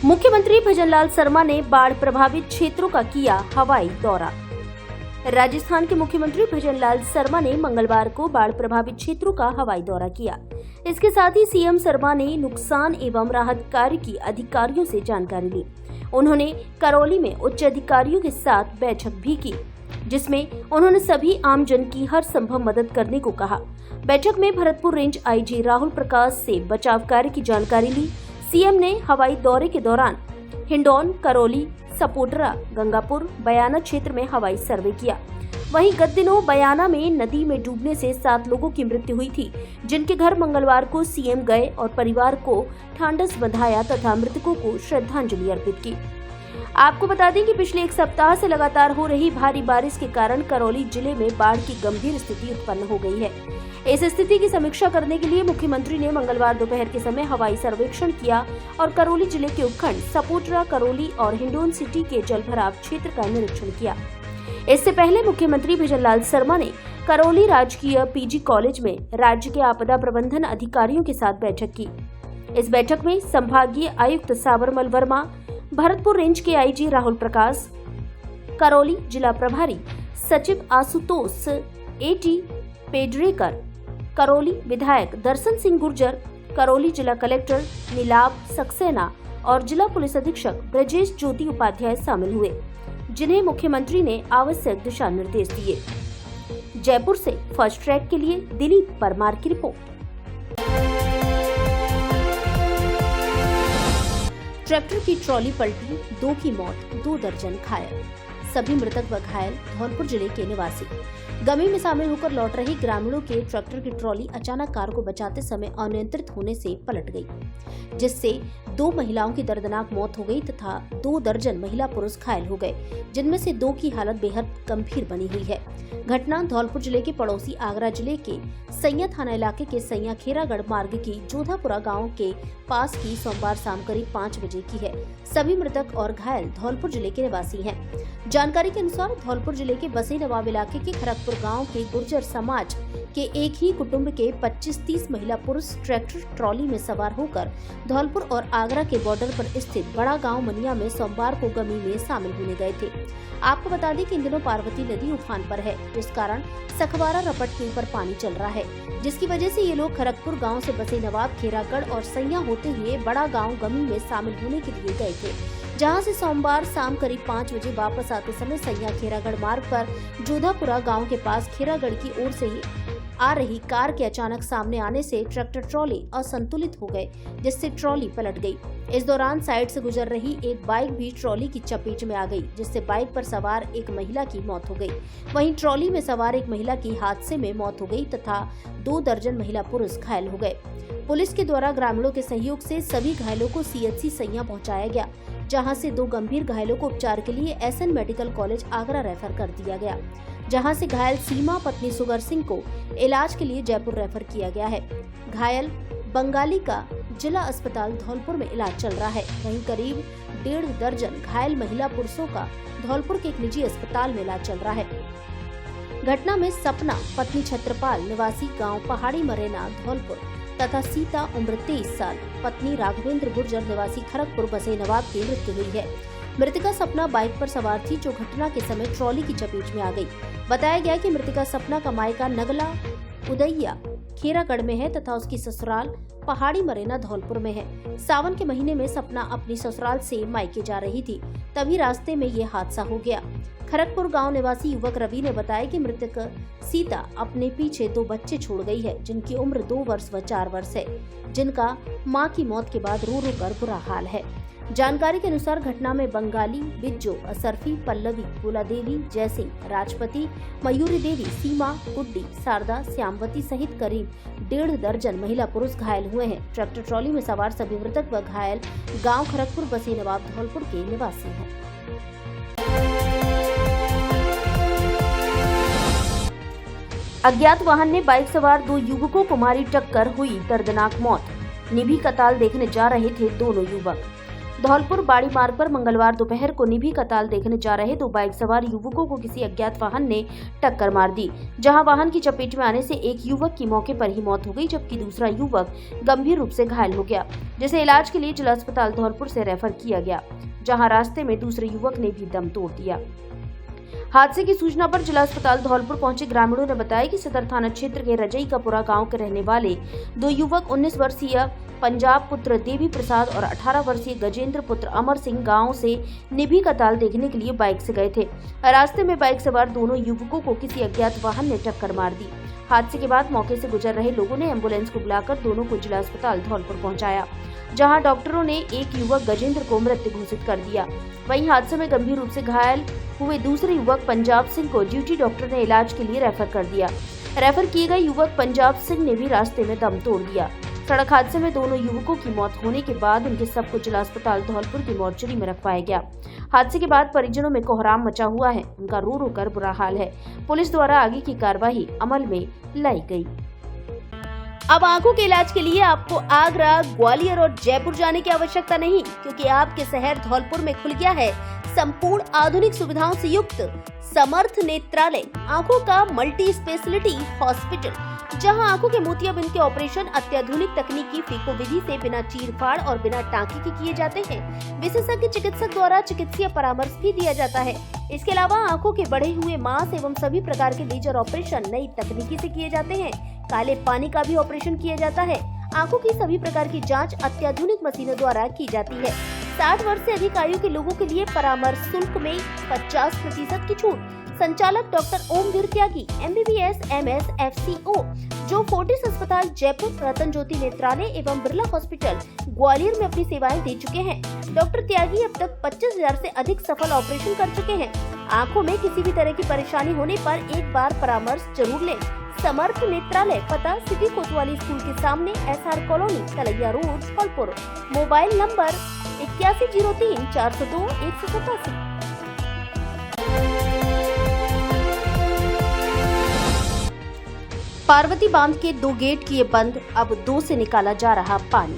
मुख्यमंत्री भजनलाल शर्मा ने बाढ़ प्रभावित क्षेत्रों का किया हवाई दौरा। राजस्थान के मुख्यमंत्री भजनलाल शर्मा ने मंगलवार को बाढ़ प्रभावित क्षेत्रों का हवाई दौरा किया। इसके साथ ही सीएम शर्मा ने नुकसान एवं राहत कार्य की अधिकारियों से जानकारी ली। उन्होंने करौली में उच्च अधिकारियों के साथ बैठक भी की, जिसमें उन्होंने सभी आमजन की हर संभव मदद करने को कहा। बैठक में भरतपुर रेंज आईजी राहुल प्रकाश से बचाव कार्य की जानकारी ली। सीएम ने हवाई दौरे के दौरान हिंडौन, करौली, सपोटरा, गंगापुर, बयाना क्षेत्र में हवाई सर्वे किया। वहीं गत दिनों बयाना में नदी में डूबने से 7 लोगों की मृत्यु हुई थी, जिनके घर मंगलवार को सीएम गए और परिवार को ढांढस बंधाया तथा मृतकों को श्रद्धांजलि अर्पित की। आपको बता दें कि पिछले 1 सप्ताह से लगातार हो रही भारी बारिश के कारण करौली जिले में बाढ़ की गंभीर स्थिति उत्पन्न हो गई है। इस स्थिति की समीक्षा करने के लिए मुख्यमंत्री ने मंगलवार दोपहर के समय हवाई सर्वेक्षण किया और करौली जिले के उपखंड सपोटरा, करौली और हिंडौन सिटी के जलभराव क्षेत्र का निरीक्षण किया। इससे पहले मुख्यमंत्री भजनलाल शर्मा ने करौली राजकीय पीजी कॉलेज में राज्य के आपदा प्रबंधन अधिकारियों के साथ बैठक की। इस बैठक में संभागीय आयुक्त साबरमल वर्मा, भरतपुर रेंज के आईजी राहुल प्रकाश, करौली जिला प्रभारी सचिव आशुतोष एटी पेडरेकर, करौली विधायक दर्शन सिंह गुर्जर, करौली जिला कलेक्टर नीलाभ सक्सेना और जिला पुलिस अधीक्षक ब्रजेश ज्योति उपाध्याय शामिल हुए, जिन्हें मुख्यमंत्री ने आवश्यक दिशा निर्देश दिए। जयपुर से फर्स्ट ट्रैक के लिए दिलीप परमार की रिपोर्ट। ट्रैक्टर की ट्रॉली पलटी, 2 की मौत, 2 दर्जन घायल। सभी मृतक व घायल धौलपुर जिले के निवासी। गमी में शामिल होकर लौट रहे ग्रामीणों के ट्रैक्टर की ट्रॉली अचानक कार को बचाते समय अनियंत्रित होने से पलट गई, जिससे 2 महिलाओं की दर्दनाक मौत हो गई तथा 2 दर्जन महिला पुरुष घायल हो गए, जिनमें से 2 की हालत बेहद गंभीर बनी हुई है। घटना धौलपुर जिले के पड़ोसी आगरा जिले के सैया थाना इलाके के सैया खेरागढ़ मार्ग की जोधापुरा गांव के पास की सोमवार शाम करीब 5 बजे की है। सभी मृतक और घायल धौलपुर जिले के निवासी हैं। जानकारी के अनुसार धौलपुर जिले के बसे नवाब इलाके के खरगपुर गांव के गुर्जर समाज के एक ही कुटुंब के 25-30 महिला पुरुष ट्रैक्टर ट्रॉली में सवार होकर धौलपुर और आगरा के बॉर्डर पर स्थित बड़ा गांव मनिया में सोमवार को गमी में शामिल होने गए थे। आपको बता दें कि इन दिनों पार्वती नदी उफान पर है, जिस कारण सखवारा रपट के ऊपर पानी चल रहा है, जिसकी वजह से ये लोग खरगपुर गांव से बसे नवाब, खेरागढ़ और सैया होते हुए बड़ा गांव गमी में शामिल होने के लिए गए थे, जहां से सोमवार शाम करीब 5 बजे वापस आते समय सैया खेरागढ़ मार्ग पर जोधापुरा गांव के पास खेरागढ़ की ओर से आ रही कार के अचानक सामने आने से ट्रैक्टर ट्रॉली असंतुलित हो गए, जिससे ट्रॉली पलट गई। इस दौरान साइड से गुजर रही एक बाइक भी ट्रॉली की चपेट में आ गई, जिससे बाइक पर सवार एक महिला की मौत हो गई। वहीं ट्रॉली में सवार एक महिला की हादसे में मौत हो गई तथा 2 दर्जन महिला पुरुष घायल हो गए। पुलिस के द्वारा ग्रामीणों के सहयोग से सभी घायलों को सीएचसी सैया पहुंचाया गया, जहां से 2 गंभीर घायलों को उपचार के लिए SN medical college Agra refer कर दिया गया, जहां से घायल सीमा पत्नी सुगर सिंह को इलाज के लिए जयपुर रेफर किया गया है। घायल बंगाली का जिला अस्पताल धौलपुर में इलाज चल रहा है। वहीं करीब 1.5 दर्जन घायल महिला पुरुषों का धौलपुर के एक निजी अस्पताल में इलाज चल रहा है। घटना में सपना पत्नी छत्रपाल निवासी गाँव पहाड़ी मरेना धौलपुर तथा सीता उम्र 23 साल पत्नी राघवेंद्र गुर्जर निवासी खरगपुर बसे नवाब की मृत्यु हुई है। मृतिका सपना बाइक पर सवार थी, जो घटना के समय ट्रॉली की चपेट में आ गई। बताया गया कि मृतिका सपना का मायका नगला उदैया खेरागढ़ में है तथा उसकी ससुराल पहाड़ी मरेना धौलपुर में है। सावन के महीने में सपना अपनी ससुराल से मायके जा रही थी, तभी रास्ते में ये हादसा हो गया। खरगपुर गांव निवासी युवक रवि ने बताया कि मृतक सीता अपने पीछे 2 बच्चे छोड़ गई है, जिनकी उम्र 2 वर्ष व 4 वर्ष है, जिनका मां की मौत के बाद रो रो कर बुरा हाल है। जानकारी के अनुसार घटना में बंगाली, बिज्जो, असरफी, पल्लवी, फूला देवी, जयसिंह, राजपति, मयूरी देवी, सीमा, गुड्डी, शारदा, श्यामवती सहित करीब 1.5 दर्जन महिला पुरुष घायल हुए हैं। ट्रैक्टर ट्रॉली में सवार सभी मृतक व घायल गांव खरगपुर बसे नवाब धौलपुर के निवासी हैं। अज्ञात वाहन ने बाइक सवार 2 युवकों को मारी टक्कर, हुई दर्दनाक मौत। निभी कताल देखने जा रहे थे दोनों युवक। धौलपुर बाड़ी मार्ग पर मंगलवार दोपहर को निभी का ताल देखने जा रहे 2 बाइक सवार युवकों को किसी अज्ञात वाहन ने टक्कर मार दी, जहां वाहन की चपेट में आने से एक युवक की मौके पर ही मौत हो गई, जबकि दूसरा युवक गंभीर रूप से घायल हो गया, जिसे इलाज के लिए जिला अस्पताल धौलपुर से रेफर किया गया, जहां रास्ते में दूसरे युवक ने भी दम तोड़ दिया। हादसे की सूचना पर जिला अस्पताल धौलपुर पहुंचे ग्रामीणों ने बताया कि सदर थाना क्षेत्र के रजई कपुरा गांव के रहने वाले 2 युवक 19 वर्षीय पंजाब पुत्र देवी प्रसाद और 18 वर्षीय गजेंद्र पुत्र अमर सिंह गांव से निभी का ताल देखने के लिए बाइक से गए थे। रास्ते में बाइक सवार दोनों युवकों को किसी अज्ञात वाहन ने टक्कर मार दी। हादसे के बाद मौके से गुजर रहे लोगों ने एम्बुलेंस को बुलाकर दोनों को जिला अस्पताल धौलपुर पहुंचाया, जहां डॉक्टरों ने एक युवक गजेंद्र को मृत घोषित कर दिया। वहीं हादसे में गंभीर रूप से घायल हुए दूसरे युवक पंजाब सिंह को ड्यूटी डॉक्टर ने इलाज के लिए रेफर कर दिया। रेफर किए गए युवक पंजाब सिंह ने भी रास्ते में दम तोड़ दिया। सड़क हादसे में दोनों युवकों की मौत होने के बाद उनके शव को जिला अस्पताल धौलपुर की मोर्चरी में रखवाया गया। हादसे के बाद परिजनों में कोहराम मचा हुआ है, उनका रो रो कर बुरा हाल है। पुलिस द्वारा आगे की कार्रवाई अमल में लाई गई। अब आंखों के इलाज के लिए आपको आगरा, ग्वालियर और जयपुर जाने की आवश्यकता नहीं, क्योंकि आपके शहर धौलपुर में खुल गया है संपूर्ण आधुनिक सुविधाओं से युक्त समर्थ नेत्रालय, आंखों का मल्टी स्पेशलिटी हॉस्पिटल, जहां आंखों के मोतियाबिंद के ऑपरेशन अत्याधुनिक तकनीकी फीको विधि से बिना चीरफाड़ और बिना टांके के किए जाते हैं। विशेषज्ञ चिकित्सक द्वारा चिकित्सीय परामर्श भी दिया जाता है। इसके अलावा आंखों के बढ़े हुए मांस एवं सभी प्रकार के लेजर ऑपरेशन नई तकनीकी से किए जाते हैं। काले पानी का भी ऑपरेशन किया जाता है। आंखों की सभी प्रकार की जांच अत्याधुनिक मशीनों द्वारा की जाती है। 60 वर्ष से अधिक आयु के लोगों के लिए परामर्श शुल्क में 50% की छूट। संचालक डॉक्टर ओमवीर त्यागी, MBBS, MS, FCO, जो फोर्टिस अस्पताल जयपुर, रतन ज्योति नेत्रालय एवं बिरला हॉस्पिटल ग्वालियर में अपनी सेवाएं दे चुके हैं। डॉक्टर त्यागी अब तक 25,000 से अधिक सफल ऑपरेशन कर चुके हैं। आंखों में किसी भी तरह की परेशानी होने पर एक बार परामर्श जरूर लें। समर्थ नेत्रालय, पता सिटी कोतवाली स्कूल के सामने, SR colony, Talaiya road, Dholpur. Mobile number 8103 402 187। Parvati बांध के 2 गेट किए बंद, अब 2 से निकाला जा रहा पानी।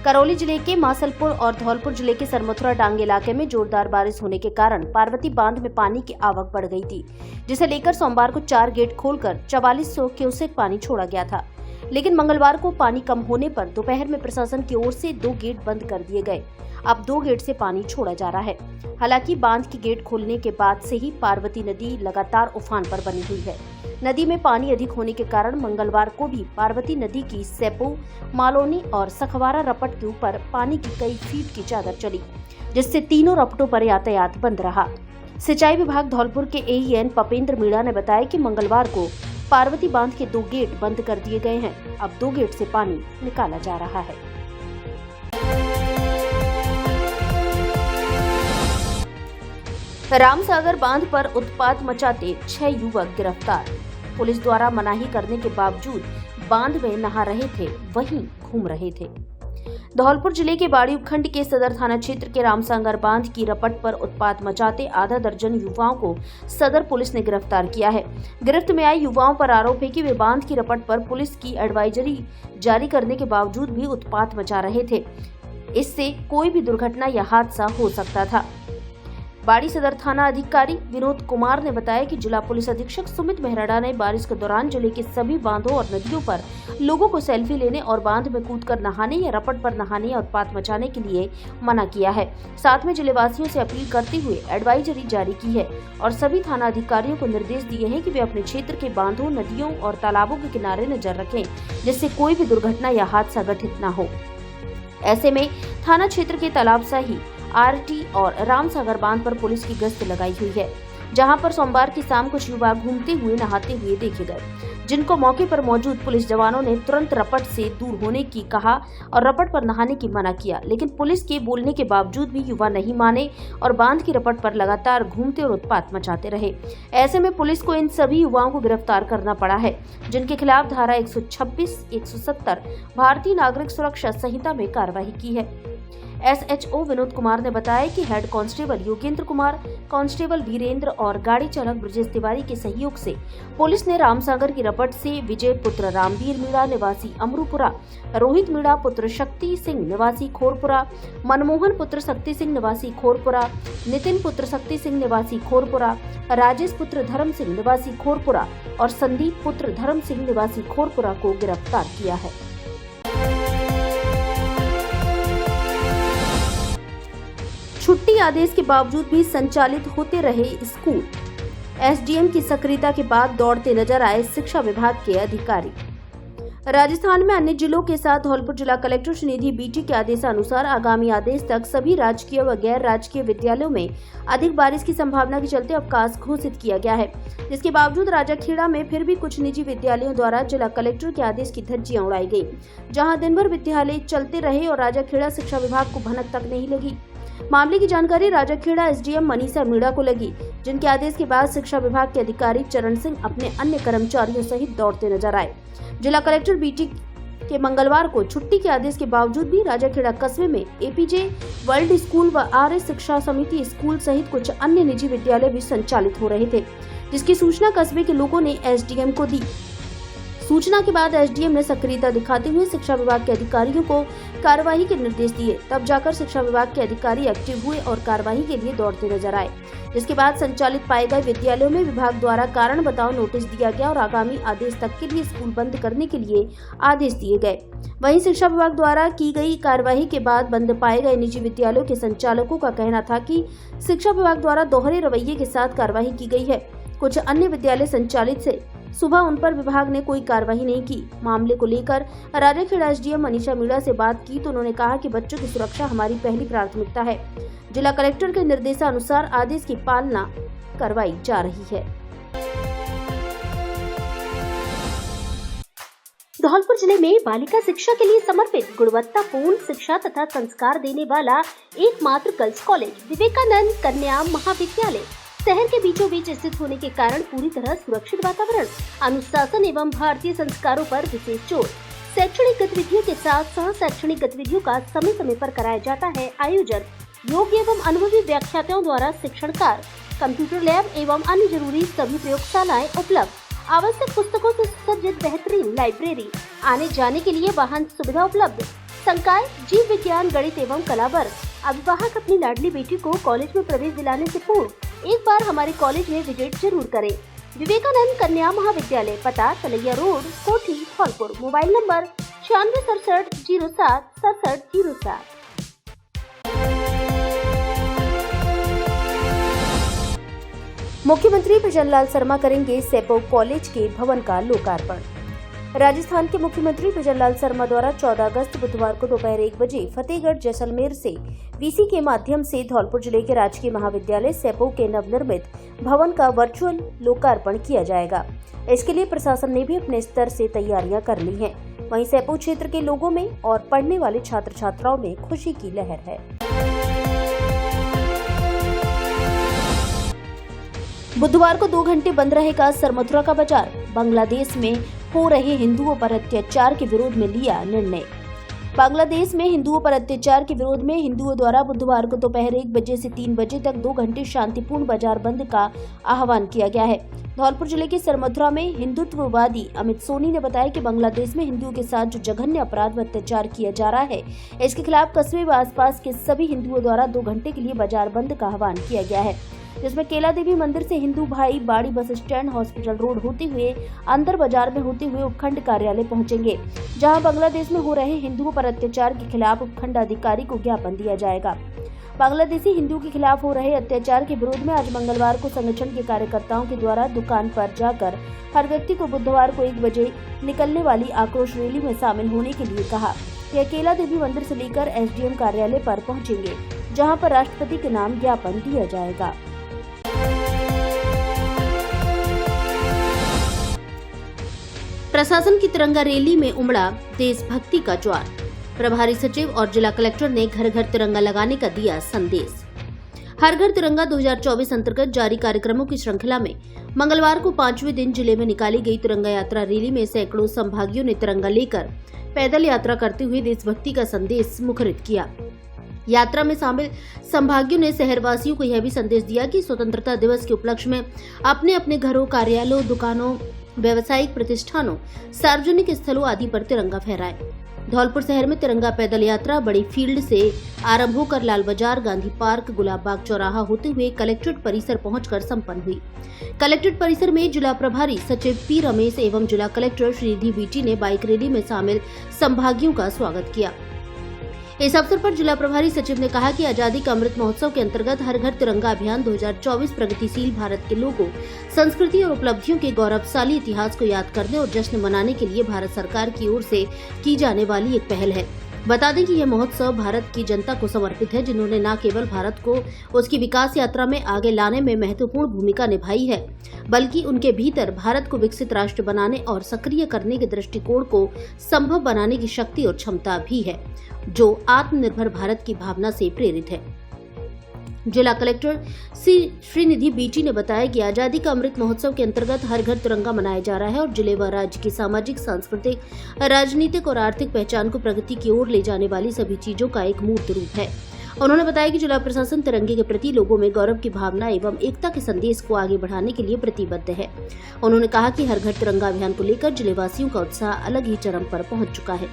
करौली जिले के मासलपुर और धौलपुर जिले के सरमथुरा डांग इलाके में जोरदार बारिश होने के कारण पार्वती बांध में पानी की आवक बढ़ गई थी, जिसे लेकर सोमवार को 4 गेट खोलकर 4400 क्यूसेक पानी छोड़ा गया था। लेकिन मंगलवार को पानी कम होने पर दोपहर में प्रशासन की ओर से 2 गेट बंद कर दिए गए। अब 2 गेट से पानी छोड़ा जा रहा है। हालांकि बांध की गेट खोलने के बाद से ही पार्वती नदी लगातार उफान पर बनी हुई है। नदी में पानी अधिक होने के कारण मंगलवार को भी पार्वती नदी की सेपो, मालोनी और सखवारा रपट के ऊपर पानी की कई फीट की चादर चली, जिससे तीनों रपटों पर यातायात बंद रहा। सिंचाई विभाग धौलपुर के AEN पपेंद्र मीणा ने बताया कि मंगलवार को पार्वती बांध के 2 गेट बंद कर दिए गए हैं। अब 2 गेट से पानी निकाला जा रहा है। रामसागर बांध पर उत्पात मचाते 6 युवक गिरफ्तार। पुलिस द्वारा मनाही करने के बावजूद बांध में नहा रहे थे, वहीं घूम रहे थे। धौलपुर जिले के बाड़ी उपखंड के सदर थाना क्षेत्र के रामसागर बांध की रपट पर उत्पात मचाते आधा दर्जन युवाओं को सदर पुलिस ने गिरफ्तार किया है। गिरफ्त में आए युवाओं पर आरोप है कि वे बांध की रपट पर पुलिस की एडवाइजरी जारी करने के बावजूद भी उत्पात मचा रहे थे। इससे कोई भी दुर्घटना या हादसा हो सकता था। बाड़ी सदर थाना अधिकारी विनोद कुमार ने बताया कि जिला पुलिस अधीक्षक सुमित मेहराड़ा ने बारिश के दौरान जिले के सभी बांधों और नदियों पर लोगों को सेल्फी लेने और बांध में कूदकर नहाने या रपट पर नहाने या उत्पात मचाने के लिए मना किया है। साथ में जिले वासियों से अपील करते हुए एडवाइजरी जारी की है और सभी थाना अधिकारियों को निर्देश दिए हैं कि वे अपने क्षेत्र के बांधों, नदियों और तालाबों के किनारे नजर रखें, जिससे कोई भी दुर्घटना या हादसा घटित न हो। ऐसे में थाना क्षेत्र के तालाबशाही, RT और रामसागर बांध पर पुलिस की गश्त लगाई हुई है, जहां पर सोमवार की शाम कुछ युवा घूमते हुए नहाते हुए देखे गए, जिनको मौके पर मौजूद पुलिस जवानों ने तुरंत रपट से दूर होने की कहा और रपट पर नहाने की मना किया। लेकिन पुलिस के बोलने के बावजूद भी युवा नहीं माने और बांध की रपट पर लगातार घूमते और उत्पात मचाते रहे। ऐसे में पुलिस को इन सभी युवाओं को गिरफ्तार करना पड़ा है, जिनके खिलाफ धारा 126, 170 भारतीय नागरिक सुरक्षा संहिता में कार्रवाई की है। SHO विनोद कुमार ने बताया कि head constable Yogendra Kumar, constable Virendra और गाड़ी चालक ब्रजेश तिवारी के सहयोग से पुलिस ने रामसागर की रपट से विजय पुत्र रामवीर मीणा निवासी अमरूपुरा, रोहित मीणा पुत्र शक्ति सिंह निवासी खोरपुरा, मनमोहन पुत्र शक्ति सिंह निवासी खोरपुरा, नितिन पुत्र शक्ति सिंह निवासी खोरपुरा, राजेश पुत्र धर्म सिंह निवासी खोरपुरा और संदीप पुत्र धर्म सिंह निवासी खोरपुरा को गिरफ्तार किया है। छुट्टी आदेश के बावजूद भी संचालित होते रहे स्कूल। SDM की सक्रियता के बाद दौड़ते नजर आए शिक्षा विभाग के अधिकारी। राजस्थान में अन्य जिलों के साथ धौलपुर जिला कलेक्टर श्रीनिधि बीटी के आदेशानुसार आगामी आदेश तक सभी राजकीय व गैर राजकीय विद्यालयों में अधिक बारिश की संभावना के चलते अवकाश घोषित किया गया है, जिसके बावजूद राजाखेड़ा में फिर भी कुछ निजी विद्यालयों द्वारा जिला कलेक्टर के आदेश की धज्जियां उड़ाई गई, जहां दिन भर विद्यालय चलते रहे और राजाखेड़ा शिक्षा विभाग को भनक तक नहीं लगी। मामले की जानकारी राजाखेड़ा SDM मनीषा मीणा को लगी, जिनके आदेश के बाद शिक्षा विभाग के अधिकारी चरण सिंह अपने अन्य कर्मचारियों सहित दौड़ते नजर आए। जिला कलेक्टर बीटी के मंगलवार को छुट्टी के आदेश के बावजूद भी राजाखेड़ा कस्बे में APJ वर्ल्ड स्कूल व RS शिक्षा समिति स्कूल सहित कुछ अन्य निजी विद्यालय भी संचालित हो रहे थे, जिसकी सूचना कस्बे के लोगों ने SDM को दी। सूचना के बाद SDM ने सक्रियता दिखाते हुए शिक्षा विभाग के अधिकारियों को कार्रवाई के निर्देश दिए। तब जाकर शिक्षा विभाग के अधिकारी एक्टिव हुए और कार्रवाई के लिए दौड़ते नजर आए, जिसके बाद संचालित पाए गए विद्यालयों में विभाग द्वारा कारण बताओ नोटिस दिया गया और आगामी आदेश तक के लिए स्कूल बंद करने के लिए आदेश दिए गए। वहीं शिक्षा विभाग द्वारा की गई कार्रवाई के बाद बंद पाए गए निजी विद्यालयों के संचालकों का कहना था कि शिक्षा विभाग द्वारा दोहरे रवैये के साथ कार्रवाई की गई है। कुछ अन्य विद्यालय संचालित से सुबह उन पर विभाग ने कोई कार्रवाई नहीं की। मामले को लेकर राजाखेड़ा SDM मनीषा मीणा से बात की तो उन्होंने कहा कि बच्चों की सुरक्षा हमारी पहली प्राथमिकता है। जिला कलेक्टर के निर्देशानुसार आदेश की पालना करवाई जा रही है। धौलपुर जिले में बालिका शिक्षा के लिए समर्पित गुणवत्तापूर्ण शिक्षा तथा संस्कार देने वाला एकमात्र गर्ल्स कॉलेज विवेकानंद कन्या महाविद्यालय शहर के बीचों बीच स्थित होने के कारण पूरी तरह सुरक्षित वातावरण, अनुशासन एवं भारतीय संस्कारों पर विशेष जोर, शैक्षणिक गतिविधियों के साथ सह शैक्षणिक गतिविधियों का समय समय पर कराया जाता है आयोजन। योग्य एवं अनुभवी व्याख्याताओं द्वारा शिक्षण कार्य, कंप्यूटर लैब एवं अन्य जरूरी सभी प्रयोगशालाएं उपलब्ध, आवश्यक पुस्तकों से सुसज्जित बेहतरीन लाइब्रेरी, आने जाने के लिए वाहन सुविधा उपलब्ध, संकाय, जीव विज्ञान, गणित एवं कला वर्ग। अभिभावक अपनी लाडली बेटी को कॉलेज में प्रवेश दिलाने से पूर्व एक बार हमारे कॉलेज में विजिट जरूर करें। विवेकानंद कन्या महाविद्यालय, पता तलैया रोड, कोठी, धौलपुर। Mobile number 9667076707। मुख्यमंत्री भजनलाल शर्मा करेंगे सेपो कॉलेज के भवन का लोकार्पण। राजस्थान के मुख्यमंत्री भजनलाल शर्मा द्वारा 14 अगस्त बुधवार को दोपहर 1 बजे फतेहगढ़ जैसलमेर से VC के माध्यम से धौलपुर जिले के राजकीय महाविद्यालय सेपो के नवनिर्मित भवन का वर्चुअल लोकार्पण किया जाएगा। इसके लिए प्रशासन ने भी अपने स्तर से तैयारियां कर ली हैं। वहीं सेपो क्षेत्र के लोगों में और पढ़ने वाले छात्र छात्राओं में खुशी की लहर है। बुधवार को 2 घंटे बंद रहेगा सरमथुरा का बाजार। बांग्लादेश में हो रहे हिंदुओं पर अत्याचार के विरोध में लिया निर्णय। बांग्लादेश में हिंदुओं पर अत्याचार के विरोध में हिंदुओं द्वारा बुधवार को दोपहर 1 बजे से 3 बजे तक 2 घंटे शांतिपूर्ण बाजार बंद का आह्वान किया गया है। धौलपुर जिले के सरमथुरा में हिंदुत्ववादी अमित सोनी ने बताया कि बांग्लादेश में हिंदुओं के साथ जो जघन्य अपराध व अत्याचार किया जा रहा है, इसके खिलाफ कस्बे व आसपास के सभी हिंदुओं द्वारा 2 घंटे के लिए बाजार बंद का आह्वान किया गया है, जिसमें केला देवी मंदिर से हिंदू भाई बाड़ी बस स्टैंड, हॉस्पिटल रोड होते हुए अंदर बाजार में होते हुए उपखंड कार्यालय पहुंचेंगे, जहां बांग्लादेश में हो रहे हिंदुओं पर अत्याचार के खिलाफ उपखंड अधिकारी को ज्ञापन दिया जाएगा। बांग्लादेशी हिंदुओं के खिलाफ हो रहे अत्याचार के विरोध में आज मंगलवार को संगठन के कार्यकर्ताओं के द्वारा दुकान पर जाकर हर व्यक्ति को बुधवार को 1 बजे निकलने वाली आक्रोश रैली में शामिल होने के लिए कहा। यह केला देवी मंदिर से लेकर SDM कार्यालय पर पहुंचेंगे, जहां पर राष्ट्रपति के नाम ज्ञापन दिया जाएगा। प्रशासन की तिरंगा रैली में उमड़ा देशभक्ति का ज्वार। प्रभारी सचिव और जिला कलेक्टर ने घर घर तिरंगा लगाने का दिया संदेश। हर घर तिरंगा 2024 अंतर्गत जारी कार्यक्रमों की श्रृंखला में मंगलवार को 5वें दिन जिले में निकाली गई तिरंगा यात्रा रैली में सैकड़ों संभागियों ने तिरंगा लेकर पैदल यात्रा करते हुए देशभक्ति का संदेश मुखरित किया। यात्रा में शामिल संभागियों ने शहरवासियों को यह भी संदेश दिया कि स्वतंत्रता दिवस के उपलक्ष्य में अपने अपने घरों, कार्यालयों, दुकानों, व्यावसायिक प्रतिष्ठानों, सार्वजनिक स्थलों आदि पर तिरंगा फहराएं। धौलपुर शहर में तिरंगा पैदल यात्रा बड़ी फील्ड से आरंभ होकर लाल बाजार, गांधी पार्क, गुलाब बाग चौराहा होते हुए कलेक्ट्रेट परिसर पहुंचकर संपन्न हुई। कलेक्ट्रेट परिसर में जिला प्रभारी सचिव पी रमेश एवं जिला कलेक्टर श्रीनिधि बीटी ने बाइक रैली में शामिल संभागियों का स्वागत किया। इस अवसर पर जिला प्रभारी सचिव ने कहा कि आजादी का अमृत महोत्सव के अंतर्गत हर घर तिरंगा अभियान 2024 प्रगतिशील भारत के लोगों, संस्कृति और उपलब्धियों के गौरवशाली इतिहास को याद करने और जश्न मनाने के लिए भारत सरकार की ओर से की जाने वाली एक पहल है। बता दें कि यह महोत्सव भारत की जनता को समर्पित है, जिन्होंने न केवल भारत को उसकी विकास यात्रा में आगे लाने में महत्वपूर्ण भूमिका निभाई है, बल्कि उनके भीतर भारत को विकसित राष्ट्र बनाने और सक्रिय करने के दृष्टिकोण को संभव बनाने की शक्ति और क्षमता भी है, जो आत्मनिर्भर भारत की भावना से प्रेरित है। जिला कलेक्टर श्रीनिधि बीटी ने बताया कि आजादी का अमृत महोत्सव के अंतर्गत हर घर तिरंगा मनाया जा रहा है और जिले व राज्य की सामाजिक, सांस्कृतिक, राजनीतिक और आर्थिक पहचान को प्रगति की ओर ले जाने वाली सभी चीजों का एक मूर्त रूप है। उन्होंने बताया कि जिला प्रशासन तिरंगे के प्रति लोगों में गौरव की भावना एवं एकता के संदेश को आगे बढ़ाने के लिए प्रतिबद्ध है। उन्होंने कहा कि हर घर तिरंगा अभियान को लेकर जिलेवासियों का उत्साह अलग ही चरम पर पहुंच चुका है।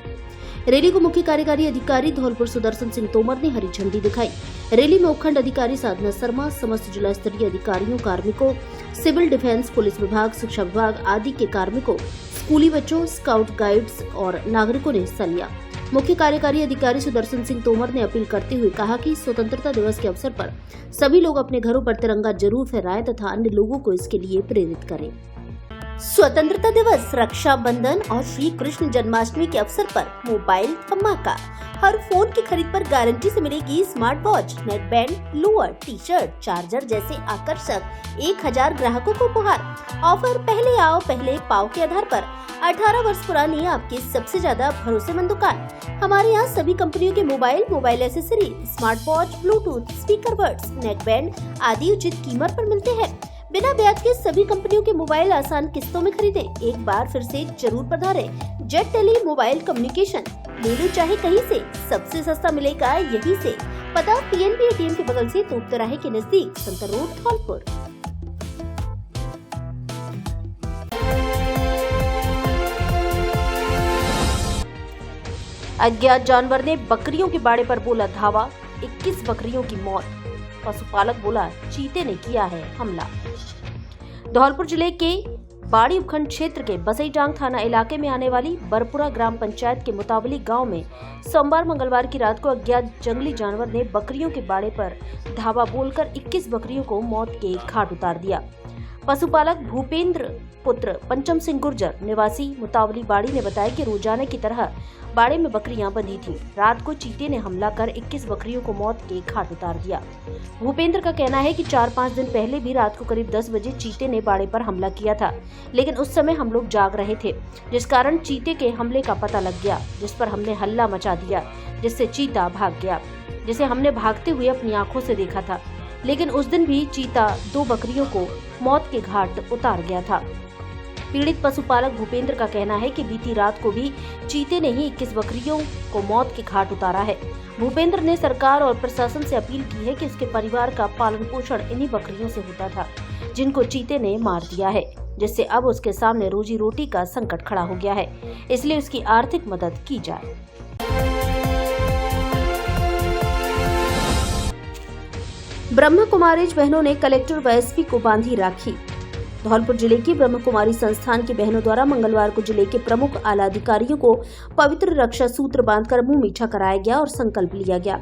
रैली को मुख्य कार्यकारी अधिकारी धौलपुर सुदर्शन सिंह तोमर ने हरी झंडी दिखाई। रैली में उपखंड अधिकारी साधना शर्मा, समस्त जिला स्तरीय अधिकारियों, कार्मिकों, सिविल डिफेंस, पुलिस विभाग, शिक्षा विभाग आदि के कार्मिकों, स्कूली बच्चों, स्काउट गाइड्स और नागरिकों ने हिस्सा लिया। मुख्य कार्यकारी अधिकारी सुदर्शन सिंह तोमर ने अपील करते हुए कहा कि स्वतंत्रता दिवस के अवसर पर सभी लोग अपने घरों पर तिरंगा जरूर फहराएं तथा अन्य लोगों को इसके लिए प्रेरित करें। स्वतंत्रता दिवस, रक्षाबंधन और श्री कृष्ण जन्माष्टमी के अवसर पर मोबाइल धमाका। हर फोन की खरीद पर गारंटी से मिलेगी smart watch, neck band, lower, T shirt, charger जैसे आकर्षक 1000 ग्राहकों को उपहार। ऑफर पहले आओ पहले पाओ के आधार पर 18 वर्ष पुरानी आपकी सबसे ज्यादा भरोसेमंद दुकान। हमारे यहाँ सभी कंपनियों के mobile accessory, smart watch, Bluetooth, speaker buds, neck band आदि उचित कीमत पर मिलते हैं। बिना ब्याज के सभी कंपनियों के मोबाइल आसान किस्तों में खरीदें। एक बार फिर से जरूर पधारें। जेट टेली मोबाइल कम्युनिकेशन, ले लो चाहे कहीं से, सबसे सस्ता मिलेगा यहीं से। पता पीएनबी एटीएम के बगल से तोप तिराहे के नजदीक, संतर रोड, धौलपुर। अज्ञात जानवर ने बकरियों के बाड़े पर बोला धावा, 21 बकरियों की मौत। पशुपालक बोला चीते ने किया है हमला। धौलपुर जिले के बाड़ी उपखंड क्षेत्र के बसईटांग थाना इलाके में आने वाली बरपुरा ग्राम पंचायत के मुतावली गांव में सोमवार मंगलवार की रात को अज्ञात जंगली जानवर ने बकरियों के बाड़े पर धावा बोलकर 21 बकरियों को मौत के घाट उतार दिया। पशुपालक भूपेंद्र पुत्र पंचम सिंह गुर्जर निवासी मुतावली बाड़ी ने बताया कि रोजाना की तरह बाड़े में बकरियां बंधी थीं। रात को चीते ने हमला कर 21 बकरियों को मौत के घाट उतार दिया। भूपेंद्र का कहना है कि 4-5 दिन पहले भी रात को करीब 10 बजे चीते ने बाड़े पर हमला किया था, लेकिन उस समय हम लोग जाग रहे थे, जिस कारण चीते के हमले का पता लग गया, जिस पर हमने हल्ला मचा दिया, जिससे चीता भाग गया, जिसे हमने भागते हुए अपनी आंखों से देखा था। लेकिन उस दिन भी चीता 2 बकरियों को मौत के घाट उतार गया था। पीड़ित पशुपालक भूपेंद्र का कहना है कि बीती रात को भी चीते ने ही 21 बकरियों को मौत के घाट उतारा है। भूपेंद्र ने सरकार और प्रशासन से अपील की है कि उसके परिवार का पालन पोषण इन्हीं बकरियों से होता था, जिनको चीते ने मार दिया है, जिससे अब उसके सामने रोजी रोटी का संकट खड़ा हो गया है, इसलिए उसकी आर्थिक मदद की जाए। ब्रह्म कुमारीज बहनों ने कलेक्टर व एसपी को बांधी राखी। धौलपुर जिले की ब्रह्म कुमारी संस्थान की बहनों द्वारा मंगलवार को जिले के प्रमुख आला अधिकारियों को पवित्र रक्षा सूत्र बांधकर मुंह मीठा कराया गया और संकल्प लिया गया।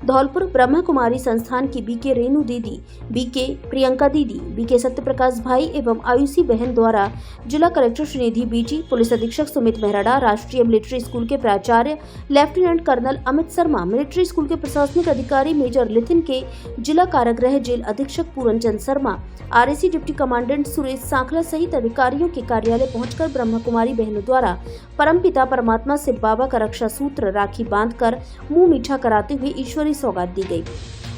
धौलपुर ब्रह्म कुमारी संस्थान की बीके रेणु दीदी, बीके प्रियंका दीदी, बीके सत्यप्रकाश भाई एवं आयुषी बहन द्वारा जिला कलेक्टर श्रीनिधि बीटी, पुलिस अधीक्षक सुमित मेहराडा, राष्ट्रीय मिलिट्री स्कूल के प्राचार्य lieutenant colonel Amit Sharma, military school के प्रशासनिक अधिकारी मेजर लिथिन के, जिला कारागृह जेल अधीक्षक Puran Chand Sharma, RAC deputy commandant Suresh Sankhla सहित अधिकारियों के कार्यालय पहुंचकर ब्रह्म कुमारी बहनों द्वारा परमपिता परमात्मा से बाबा का रक्षा सूत्र राखी बांधकर मुंह मीठा कराते हुए ईश्वरी सौगात दी गई।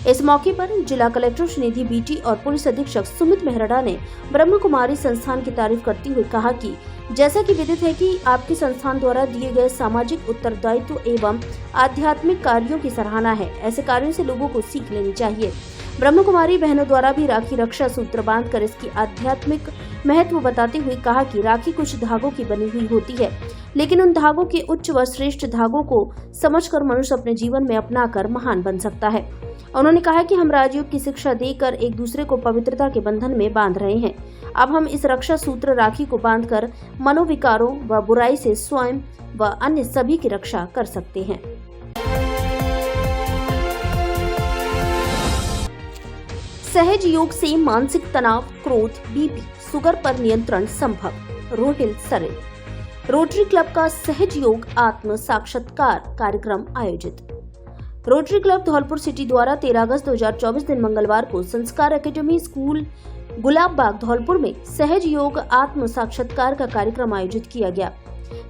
इस मौके पर जिला कलेक्टर श्रीनिधि बीटी और पुलिस अधीक्षक सुमित मेहरड़ा ने ब्रह्म कुमारी संस्थान की तारीफ करते हुए कहा कि जैसा कि विदित है कि आपके संस्थान द्वारा दिए गए सामाजिक उत्तरदायित्व एवं आध्यात्मिक कार्यों की सराहना है। ऐसे कार्यों से लोगों को सीख लेनी चाहिए। ब्रह्म कुमारी बहनों द्वारा भी राखी रक्षा सूत्र बांधकर इसकी आध्यात्मिक महत्व बताते हुए कहा कि राखी कुछ धागों की बनी हुई होती है, लेकिन उन धागों के उच्च व श्रेष्ठ धागों को समझकर मनुष्य अपने जीवन में अपनाकर महान बन सकता है। उन्होंने कहा कि हम राजयोग की शिक्षा देकर एक दूसरे को पवित्रता के बंधन में बांध रहे हैं। अब हम इस रक्षा सूत्र राखी को बांधकर मनोविकारों व बुराई से स्वयं व अन्य सभी की रक्षा कर सकते हैं। सहज योग से मानसिक तनाव, क्रोध, बीपी, शुगर पर नियंत्रण संभव। रोहिल सरिन। रोटरी क्लब का सहज योग आत्म साक्षात्कार कार्यक्रम आयोजित। रोटरी क्लब धौलपुर सिटी द्वारा 13 अगस्त 2024 दिन मंगलवार को संस्कार एकेडमी स्कूल गुलाब बाग धौलपुर में सहज योग आत्म साक्षात्कार का कार्यक्रम आयोजित किया गया।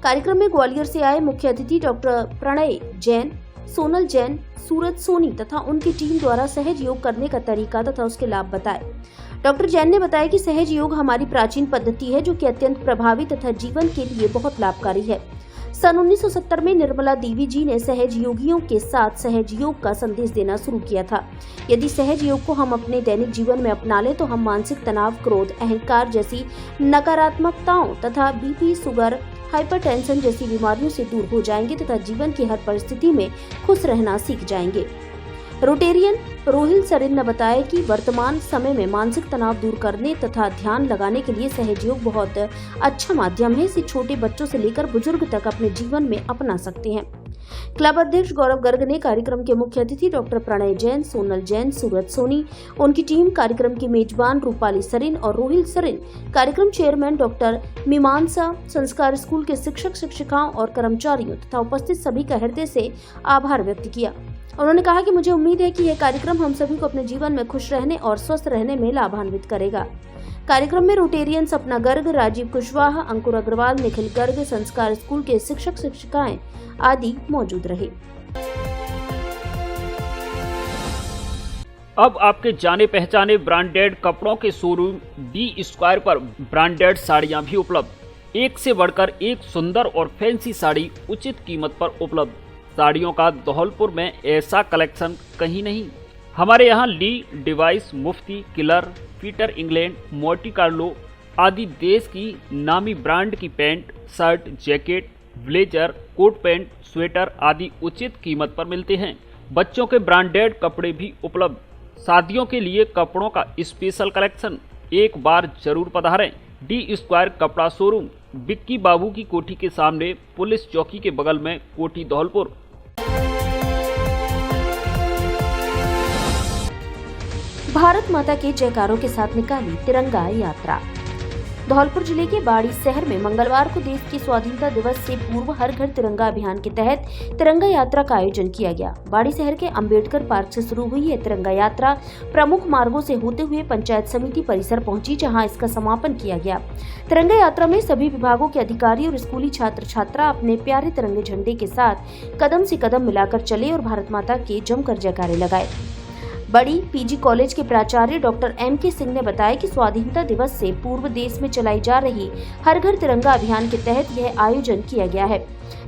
कार्यक्रम में ग्वालियर से आए मुख्य अतिथि डॉक्टर प्रणय जैन, सोनल जैन, सूरज सोनी तथा उनकी टीम द्वारा सहज योग करने का तरीका तथा उसके लाभ बताए। डॉक्टर जैन ने बताया कि सहज योग हमारी प्राचीन पद्धति है जो कि अत्यंत प्रभावी तथा जीवन के लिए बहुत लाभकारी है। सन 1970 में निर्मला देवी जी ने सहज योगियों के साथ सहज योग का संदेश देना शुरू किया था। यदि सहज योग को हम अपने दैनिक जीवन में अपना लें तो हम मानसिक तनाव, क्रोध, अहंकार जैसी नकारात्मकताओं तथा बीपी, शुगर, हाइपरटेंशन जैसी बीमारियों से दूर हो जाएंगे तथा जीवन की हर परिस्थिति में खुश रहना सीख जाएंगे। रोटेरियन रोहिल सरिन ने बताया कि वर्तमान समय में मानसिक तनाव दूर करने तथा ध्यान लगाने के लिए सहज योग बहुत अच्छा माध्यम है। इसे छोटे बच्चों से लेकर बुजुर्ग तक अपने जीवन में अपना सकते हैं। क्लब अध्यक्ष गौरव गर्ग ने कार्यक्रम के मुख्य अतिथि डॉक्टर प्रणय जैन, सोनल जैन, सूरज सोनी, उनकी टीम, कार्यक्रम की मेजबान रूपाली सरिन और रोहिल सरिन, कार्यक्रम चेयरमैन डॉक्टर मीमांसा, संस्कार स्कूल के शिक्षक, शिक्षिकाओं और कर्मचारियों तथा उपस्थित सभी का हृदय से आभार व्यक्त किया। उन्होंने कहा कि मुझे उम्मीद है कि यह कार्यक्रम हम सभी को अपने जीवन में खुश रहने और स्वस्थ रहने में लाभान्वित करेगा। कार्यक्रम में रोटेरियन सपना गर्ग, राजीव कुशवाहा, अंकुर अग्रवाल, निखिल गर्ग, संस्कार स्कूल के शिक्षक, शिक्षिकाएं आदि मौजूद रहे। अब आपके जाने पहचाने ब्रांडेड कपड़ों के शोरूम डी स्क्वायर पर ब्रांडेड साड़ियां भी उपलब्ध। एक से बढ़कर एक सुंदर और फैंसी साड़ी उचित कीमत पर उपलब्ध। साड़ियों का धौलपुर में ऐसा कलेक्शन कहीं नहीं। हमारे यहाँ ली, डिवाइस, Mufti, Killer, Peter England, Monte Carlo आदि देश की नामी ब्रांड की pant, shirt, jacket, blazer, coat pant, sweater आदि उचित कीमत पर मिलते हैं। बच्चों के ब्रांडेड कपड़े भी उपलब्ध। शादियों के लिए कपड़ों का स्पेशल कलेक्शन। एक बार जरूर पधारें। डी स्क्वायर कपड़ा शोरूम, बिक्की बाबू की कोठी के सामने, पुलिस चौकी के बगल में, कोठी धौलपुर। भारत माता के जयकारों के साथ निकाली तिरंगा यात्रा। धौलपुर जिले के बाड़ी शहर में मंगलवार को देश के स्वाधीनता दिवस से पूर्व हर घर तिरंगा अभियान के तहत तिरंगा यात्रा का आयोजन किया गया। बाड़ी शहर के अंबेडकर पार्क से शुरू हुई यह तिरंगा यात्रा प्रमुख मार्गों से होते हुए पंचायत समिति परिसर पहुंची, जहां इसका समापन किया गया। तिरंगा यात्रा में सभी विभागों के अधिकारी और स्कूली छात्र छात्रा अपने प्यारे तिरंगे झंडे के साथ कदम से कदम मिलाकर चले और भारत माता के जमकर जयकारे लगाए। बड़ी पीजी कॉलेज के प्राचार्य डॉक्टर एम.के. सिंह ने बताया कि स्वाधीनता दिवस से पूर्व देश में चलाई जा रही हर घर तिरंगा अभियान के तहत यह आयोजन किया गया है।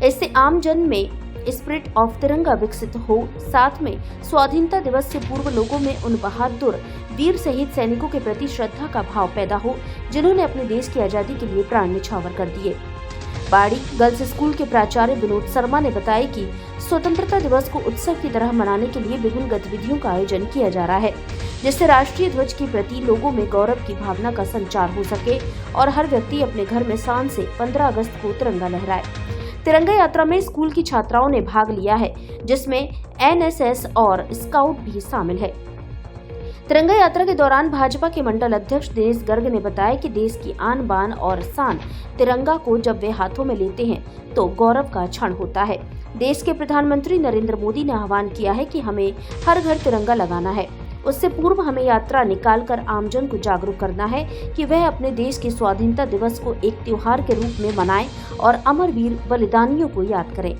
इससे आम जन में स्पिरिट ऑफ तिरंगा विकसित हो, साथ में स्वाधीनता दिवस से पूर्व लोगों में उन बहादुर वीर शहीद सैनिकों के प्रति श्रद्धा का भाव पैदा हो जिन्होंने अपने देश की आजादी के लिए प्राण न्यौछावर कर दिए। बाड़ी गर्ल्स स्कूल के प्राचार्य विनोद शर्मा ने बताया कि स्वतंत्रता दिवस को उत्सव की तरह मनाने के लिए विभिन्न गतिविधियों का आयोजन किया जा रहा है, जिससे राष्ट्रीय ध्वज के प्रति लोगों में गौरव की भावना का संचार हो सके और हर व्यक्ति अपने घर में शान से 15 अगस्त को तिरंगा लहराए। तिरंगा यात्रा में स्कूल की छात्राओं ने भाग लिया है, जिसमें एनएसएस और स्काउट भी शामिल है। तिरंगा यात्रा के दौरान भाजपा के मंडल अध्यक्ष दिनेश गर्ग ने बताया कि देश की आन बान और शान तिरंगा को जब वे हाथों में लेते हैं तो गौरव का क्षण होता है। देश के प्रधानमंत्री नरेंद्र मोदी ने आह्वान किया है कि हमें हर घर तिरंगा लगाना है। उससे पूर्व हमें यात्रा निकालकर आमजन को जागरूक करना है कि वह अपने देश के स्वाधीनता दिवस को एक त्योहार के रूप में मनाएं और अमरवीर बलिदानियों को याद करें।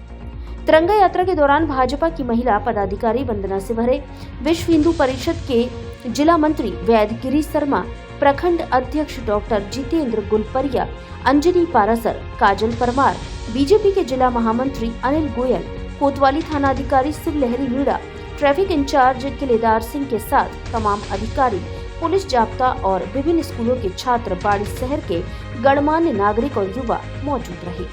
तिरंगा यात्रा के दौरान भाजपा की महिला पदाधिकारी वंदना से भरे, विश्व हिंदू परिषद के जिला मंत्री वैद्य गिरीश शर्मा, प्रखंड अध्यक्ष डॉक्टर जितेंद्र गुलपरिया, अंजनी पारासर, काजल परमार, बीजेपी के जिला महामंत्री अनिल गोयल, कोतवाली थाना अधिकारी शिवलहरी मीणा, ट्रैफिक इंचार्ज किलेदार सिंह के साथ तमाम अधिकारी, पुलिस जाब्ता और विभिन्न स्कूलों के छात्र, बाड़ी शहर के गणमान्य नागरिक और युवा मौजूद रहे।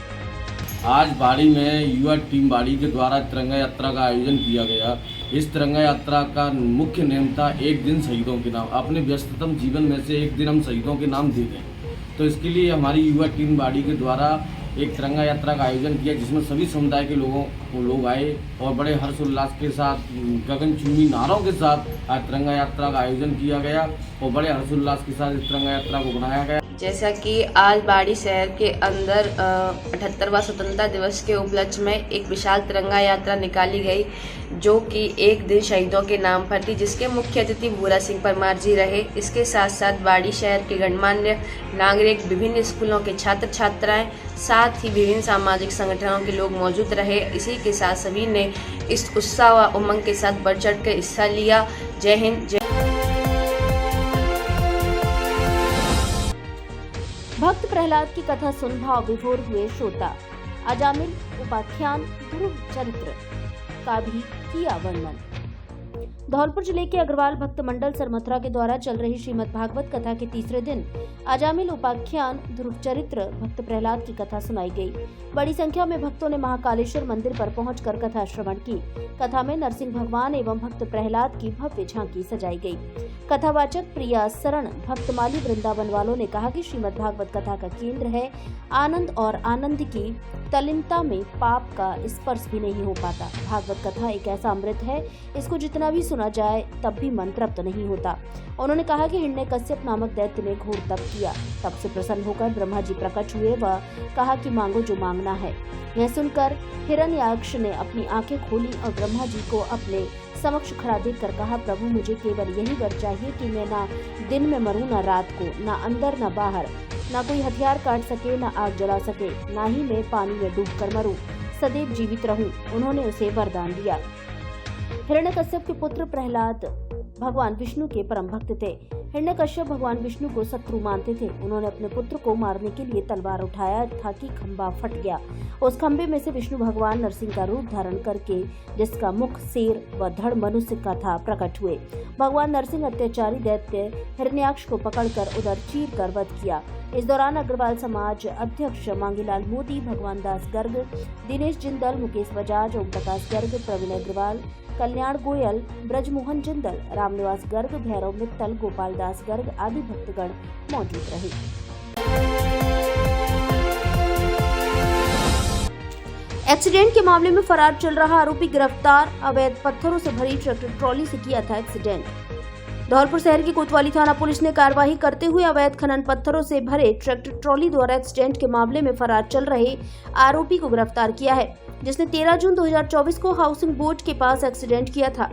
आज बाड़ी में युवा टीम बाड़ी के द्वारा तिरंगा यात्रा का आयोजन किया गया। इस तिरंगा यात्रा का मुख्य नेम था एक दिन शहीदों के नाम। अपने व्यस्ततम जीवन में से एक दिन हम शहीदों के नाम दे दें, तो इसके लिए हमारी युवा टीम बाड़ी के द्वारा एक तिरंगा यात्रा का आयोजन किया, जिसमें सभी समुदाय के लोग आए और बड़े हर्षोल्लास के साथ, गगनचुम्बी नारों के साथ आज तिरंगा यात्रा का आयोजन किया गया और बड़े हर्षोल्लास के साथ इस तिरंगा यात्रा को बनाया गया। जैसा कि आज बाड़ी शहर के अंदर 78वां स्वतंत्रता दिवस के उपलक्ष्य में एक विशाल तिरंगा यात्रा निकाली गई, जो कि एक दिन शहीदों के नाम पर थी, जिसके मुख्य अतिथि भूरा सिंह परमार जी रहे। इसके साथ साथ बाड़ी शहर के गणमान्य नागरिक, विभिन्न स्कूलों के छात्र छात्राएं, साथ ही विभिन्न सामाजिक संगठनों के लोग मौजूद रहे। इसी के साथ सभी ने इस उत्साह व उमंग के साथ बढ़ चढ़ कर हिस्सा लिया। जय हिंद, जय। भक्त प्रहलाद की कथा सुन भाव विभोर हुए श्रोता। अजामिल उपाख्यान ध्रुव चरित्र का भी किया वर्णन। धौलपुर जिले के अग्रवाल भक्त मंडल सरमथुरा के द्वारा चल रही श्रीमद् भागवत कथा के तीसरे दिन अजामिल उपाख्यान ध्रुव चरित्र भक्त प्रहलाद की कथा सुनाई गई। बड़ी संख्या में भक्तों ने महाकालेश्वर मंदिर पर पहुंचकर कथा श्रवण की। कथा में नरसिंह भगवान एवं भक्त प्रहलाद की भव्य झांकी सजाई गई। कथावाचक प्रिया शरण भक्तमाली वृंदावन वालों ने कहा कि श्रीमद् भागवत कथा का केंद्र है आनंद, और आनंद की तल्लीनता में पाप का स्पर्श भी नहीं हो पाता। भागवत कथा एक ऐसा अमृत है, इसको जितना भी सुना जाए तब भी मन तृप्त नहीं होता। उन्होंने कहा कि हिरण्यकश्यप नामक दैत्य ने घोर तप किया, तप से प्रसन्न होकर ब्रह्मा जी प्रकट हुए व कहा कि मांगो जो मांगना है। यह सुनकर हिरण्याक्ष ने अपनी आंखें खोली और ब्रह्मा जी को अपने समक्ष खड़ा देखकर कहा, प्रभु मुझे केवल यही वर चाहिए कि मैं ना दिन में मरूं ना रात को, ना अंदर ना बाहर, ना कोई हथियार काट सके ना आग जला सके, ना ही मैं पानी में डूबकर मरूं, सदैव जीवित रहूं। उन्होंने उसे वरदान दिया। हिरण्यकश्यप के पुत्र प्रहलाद भगवान विष्णु के परम भक्त थे। हिरण्यकश्यप भगवान विष्णु को शत्रु मानते थे। उन्होंने अपने पुत्र को मारने के लिए तलवार उठाया था कि खंबा फट गया। उस खंबे में से विष्णु भगवान नरसिंह का रूप धारण करके, जिसका मुख शेर व धड़ मनुष्य का था, प्रकट हुए। भगवान नरसिंह अत्याचारी दैत्य हिरण्याक्ष को पकड़कर उधर चीर कर वध किया। इस दौरान अग्रवाल समाज अध्यक्ष मांगीलाल मोदी, भगवान दास गर्ग, दिनेश जिंदल, मुकेश बजाज, ओम प्रकाश गर्ग, प्रवीण अग्रवाल, कल्याण गोयल, ब्रजमोहन जिंदल, रामनिवास गर्ग, भैरव मित्तल, गोपाल दास गर्ग आदि भक्तगण मौजूद रहे। एक्सीडेंट के मामले में फरार चल रहा आरोपी गिरफ्तार। अवैध पत्थरों से भरी ट्रैक्टर ट्रॉली से किया था एक्सीडेंट। धौलपुर शहर की कोतवाली थाना पुलिस ने कार्रवाई करते हुए अवैध खनन पत्थरों से भरे ट्रैक्टर ट्रॉली द्वारा एक्सीडेंट के मामले में फरार चल रहे आरोपी को गिरफ्तार किया है, जिसने 13 जून 2024 को हाउसिंग बोर्ड के पास एक्सीडेंट किया था।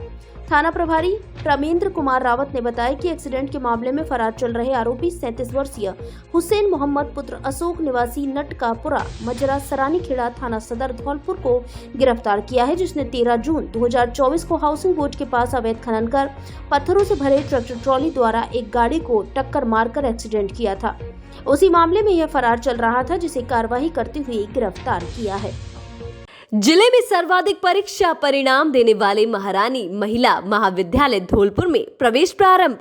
थाना प्रभारी प्रमेंद्र कुमार रावत ने बताया कि एक्सीडेंट के मामले में फरार चल रहे आरोपी 37 वर्षीय हुसैन मोहम्मद पुत्र अशोक निवासी नटकापुरा मजरा सरानी खेड़ा थाना सदर धौलपुर को गिरफ्तार किया है, जिसने 13 जून 2024 को हाउसिंग बोर्ड के पास अवैध खनन कर पत्थरों से भरे ट्रैक्टर ट्रॉली द्वारा एक गाड़ी को टक्कर मारकर एक्सीडेंट किया था। उसी मामले में यह फरार चल रहा था, जिसे कार्रवाई करते हुए गिरफ्तार किया है। जिले में सर्वाधिक परीक्षा परिणाम देने वाले महारानी महिला महाविद्यालय धौलपुर में प्रवेश प्रारंभ।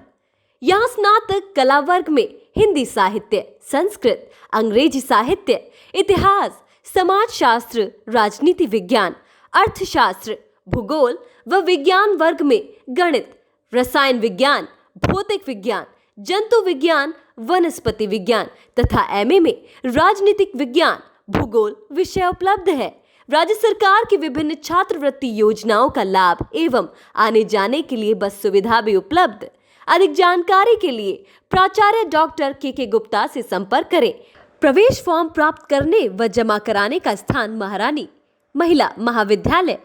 यहाँ स्नातक कला वर्ग में हिंदी साहित्य, संस्कृत, अंग्रेजी साहित्य, इतिहास, समाज शास्त्र, राजनीति विज्ञान, अर्थशास्त्र, भूगोल व विज्ञान वर्ग में गणित, रसायन विज्ञान, भौतिक विज्ञान, जंतु विज्ञान, वनस्पति विज्ञान तथा एमए में राजनीतिक विज्ञान, भूगोल विषय उपलब्ध है। राज्य सरकार की विभिन्न छात्रवृत्ति योजनाओं का लाभ एवं आने जाने के लिए बस सुविधा भी उपलब्ध। अधिक जानकारी के लिए प्राचार्य डॉक्टर के गुप्ता से संपर्क करें। प्रवेश फॉर्म प्राप्त करने व जमा कराने का स्थान महारानी महिला महाविद्यालय,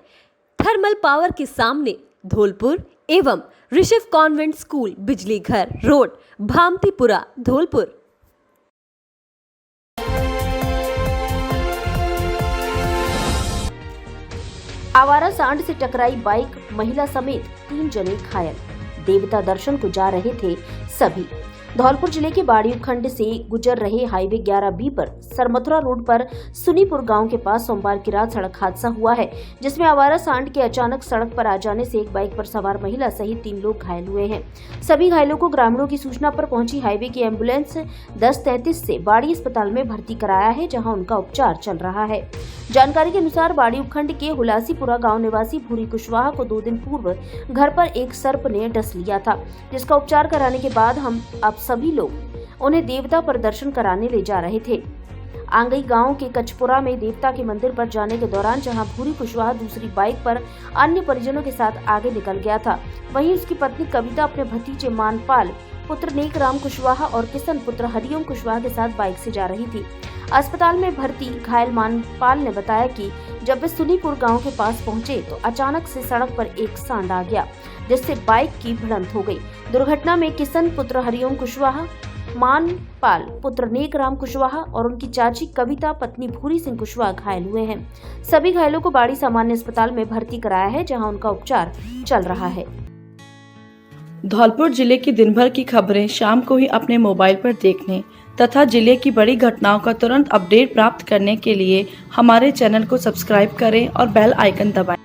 थर्मल पावर के सामने धौलपुर एवं ऋषभ कॉन्वेंट स्कूल, बिजली घर रोड, भामतीपुरा, धौलपुर। आवारा सांड से टकराई बाइक, महिला समेत 3 जने घायल। देवता दर्शन को जा रहे थे सभी। धौलपुर जिले के बाड़ी उपखंड से गुजर रहे हाईवे 11B पर सरमथुरा रोड पर सुनीपुर गांव के पास सोमवार की रात सड़क हादसा हुआ है, जिसमें आवारा सांड के अचानक सड़क पर आ जाने से एक बाइक पर सवार महिला सहित 3 लोग घायल हुए हैं। सभी घायलों को ग्रामीणों की सूचना पर पहुंची हाईवे की एम्बुलेंस 1033 से बाड़ी अस्पताल में भर्ती कराया है, जहाँ उनका उपचार चल रहा है। जानकारी के अनुसार बाड़ी उपखंड के हुलासीपुरा गांव निवासी भूरी कुशवाहा को 2 दिन पूर्व घर पर एक सर्प ने डस लिया था, जिसका उपचार कराने के बाद हम अब सभी लोग उन्हें देवता पर दर्शन कराने ले जा रहे थे। आंगई गांव के कचपुरा में देवता के मंदिर पर जाने के दौरान जहां भूरी कुशवाहा दूसरी बाइक पर अन्य परिजनों के साथ आगे निकल गया था, वहीं उसकी पत्नी कविता अपने भतीजे मानपाल पुत्र नेक राम कुशवाहा और किशन पुत्र हरिओम कुशवाहा के साथ बाइक से जा रही थी। अस्पताल में भर्ती घायल मानपाल ने बताया कि जब वे सुनीपुर गांव के पास पहुंचे तो अचानक से सड़क पर एक सांड आ गया, जिससे बाइक की भिड़ंत हो गई। दुर्घटना में किशन पुत्र हरिओम कुशवाहा, मानपाल पुत्र नेक राम कुशवाहा और उनकी चाची कविता पत्नी भूरी सिंह कुशवाहा घायल हुए हैं। सभी घायलों को बाड़ी सामान्य अस्पताल में भर्ती कराया है, जहां उनका उपचार चल रहा है। धौलपुर जिले की दिन भर की खबरें शाम को ही अपने मोबाइल पर देखने तथा जिले की बड़ी घटनाओं का तुरंत अपडेट प्राप्त करने के लिए हमारे चैनल को सब्सक्राइब करें और बेल आइकन दबाएं।